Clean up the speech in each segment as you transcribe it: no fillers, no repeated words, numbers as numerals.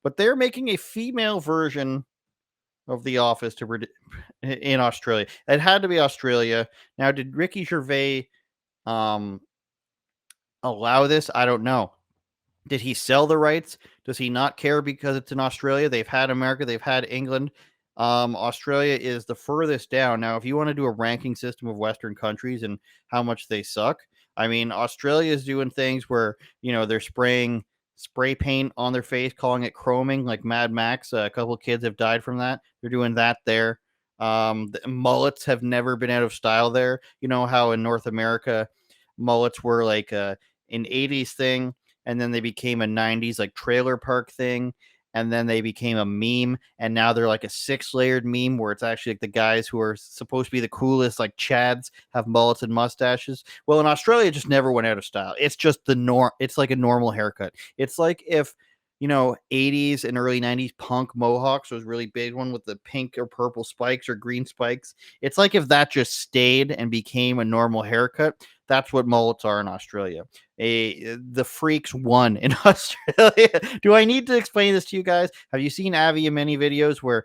but they're making a female version of The Office in Australia. It had to be Australia. Now, did Ricky Gervais um, allow this? I don't know. Did he sell the rights? Does he not care because it's in Australia? They've had America, they've had England. Australia is the furthest down. Now, if you want to do a ranking system of Western countries and how much they suck, I mean, Australia is doing things where, they're spraying spray paint on their face, calling it chroming, like Mad Max. A couple of kids have died from that. They're doing that there. The mullets have never been out of style there. You know how in North America, mullets were like an 80s thing, and then they became a 90s like trailer park thing, and then they became a meme, and now they're like a six-layered meme where it's actually like the guys who are supposed to be the coolest, like Chads, have mullets and mustaches. Well, in Australia, it just never went out of style. It's just the norm. It's like a normal haircut. It's like if 80s and early 90s punk mohawks was really big one with the pink or purple spikes or green spikes. It's like if that just stayed and became a normal haircut. That's what mullets are in Australia. The freaks won in Australia. Do I need to explain this to you guys? Have you seen Avi in many videos where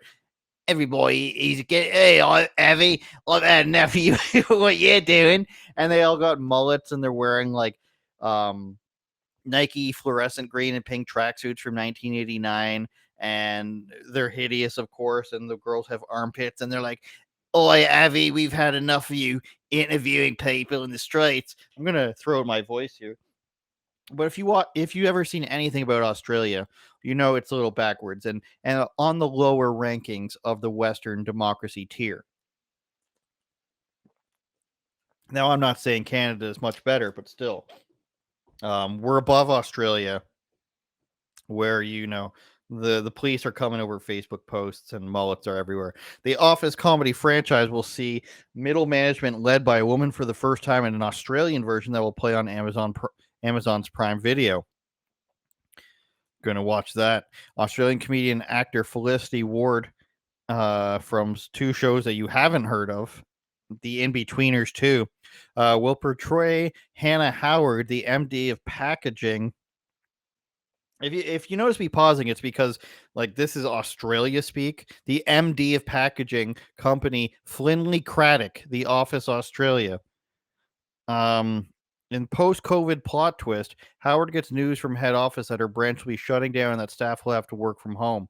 every boy he's getting, hey, Avi, I've had enough of you, what you're doing, and they all got mullets and they're wearing like Nike fluorescent green and pink tracksuits from 1989, and they're hideous, of course, and the girls have armpits, and they're like, "Oi, Avi, we've had enough of you interviewing people in the streets." I'm gonna throw in my voice here, but if you ever seen anything about Australia, it's a little backwards and on the lower rankings of the Western democracy tier. Now, I'm not saying Canada is much better, but still, we're above Australia, where the police are coming over Facebook posts and mullets are everywhere. The Office comedy franchise will see middle management led by a woman for the first time in an Australian version that will play on Amazon's Prime Video. Going to watch that. Australian comedian actor Felicity Ward from two shows that you haven't heard of, The In-Betweeners 2, will portray Hannah Howard, the MD of packaging. If you notice me pausing, it's because like this is Australia speak. The MD of packaging company Flinley Craddock, The Office Australia. In post-COVID plot twist, Howard gets news from head office that her branch will be shutting down and that staff will have to work from home.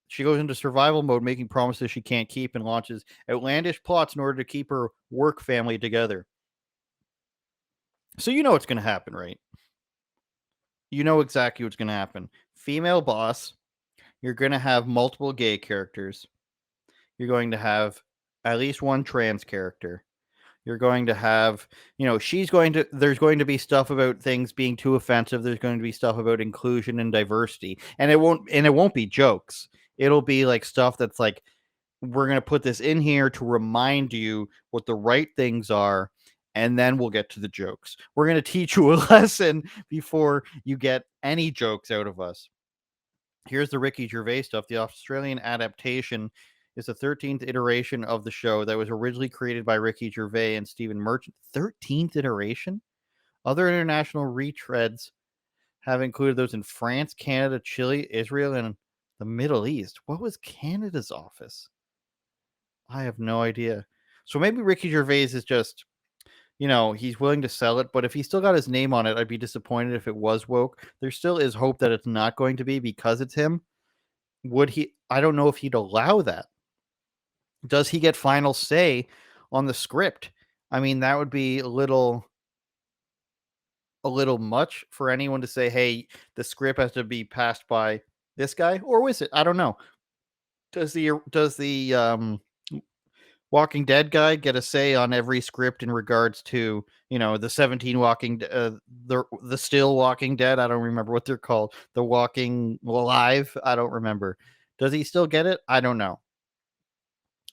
She goes into survival mode, making promises she can't keep, and launches outlandish plots in order to keep her work family together. So you know what's going to happen, right? You know exactly what's going to happen. Female boss. You're going to have multiple gay characters. You're going to have at least one trans character. You're going to have, there's going to be stuff about things being too offensive. There's going to be stuff about inclusion and diversity. And it won't be jokes. It'll be like stuff that's like, we're going to put this in here to remind you what the right things are. And then we'll get to the jokes. We're going to teach you a lesson before you get any jokes out of us. Here's the Ricky Gervais stuff. The Australian adaptation is the 13th iteration of the show that was originally created by Ricky Gervais and Stephen Merchant. 13th iteration? Other international retreads have included those in France, Canada, Chile, Israel, and the Middle East. What was Canada's office? I have no idea. So maybe Ricky Gervais is just, he's willing to sell it, but if he still got his name on it, I'd be disappointed if it was woke. There still is hope that it's not going to be because it's him. Would he? I don't know if he'd allow that. Does he get final say on the script? I mean, that would be a little much for anyone to say, hey, the script has to be passed by this guy, or was it? I don't know. Does the Walking Dead guy get a say on every script in regards to, the 17 the still Walking Dead? I don't remember what they're called. The Walking Live? I don't remember. Does he still get it? I don't know.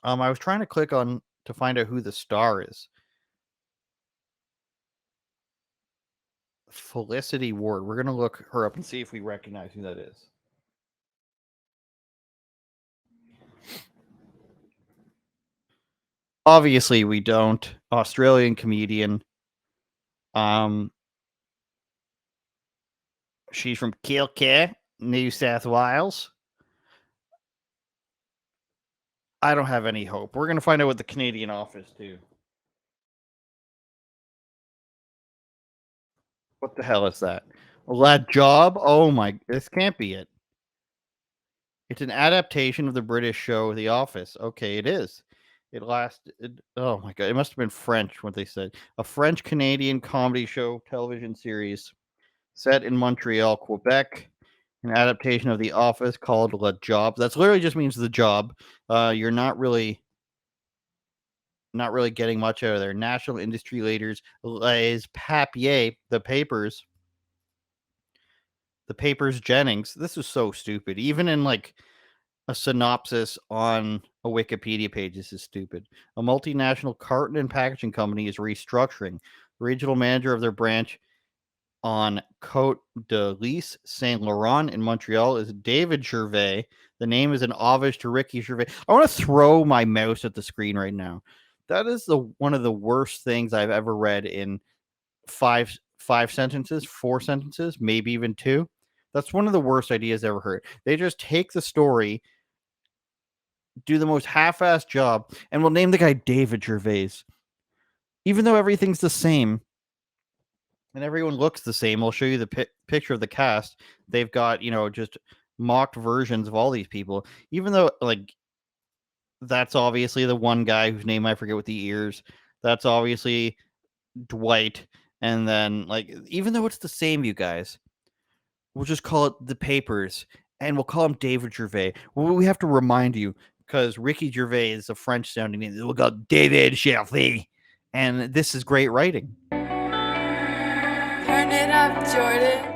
I was trying to click on to find out who the star is. Felicity Ward. We're going to look her up and see if we recognize who that is. Obviously, we don't. Australian comedian. She's from Kilcare. New South Wales. I don't have any hope. We're gonna find out what the Canadian office do. What the hell is that? That job? Oh my! This can't be it. It's an adaptation of the British show The Office. Okay, it is. It lasted. Oh my god! It must have been French. What they said. A French Canadian comedy show television series set in Montreal, Quebec. An adaptation of The Office called Le Job. That's literally just means the job. You're not really getting much out of there. National industry leaders, Les Papier, the papers Jennings. This is so stupid. Even in like a synopsis on a Wikipedia page, this is stupid. A multinational carton and packaging company is restructuring. The regional manager of their branch on Côte de Lys, Saint Laurent in Montreal is David Gervais. The name is an homage to Ricky Gervais. I want to throw my mouse at the screen right now. That is one of the worst things I've ever read in five sentences, 4 sentences, maybe even two. That's one of the worst ideas I ever heard. They just take the story, do the most half-assed job, and will name the guy David Gervais. Even though everything's the same, and everyone looks the same. I'll show you the picture of the cast. They've got, just mocked versions of all these people. Even though, like, that's obviously the one guy whose name I forget with the ears. That's obviously Dwight. And then, like, even though it's the same, you guys, we'll just call it the Papers, and we'll call him David Gervais. Well, we have to remind you because Ricky Gervais is a French-sounding name. We'll go David Gervais, and this is great writing. Turn it up, Jordan.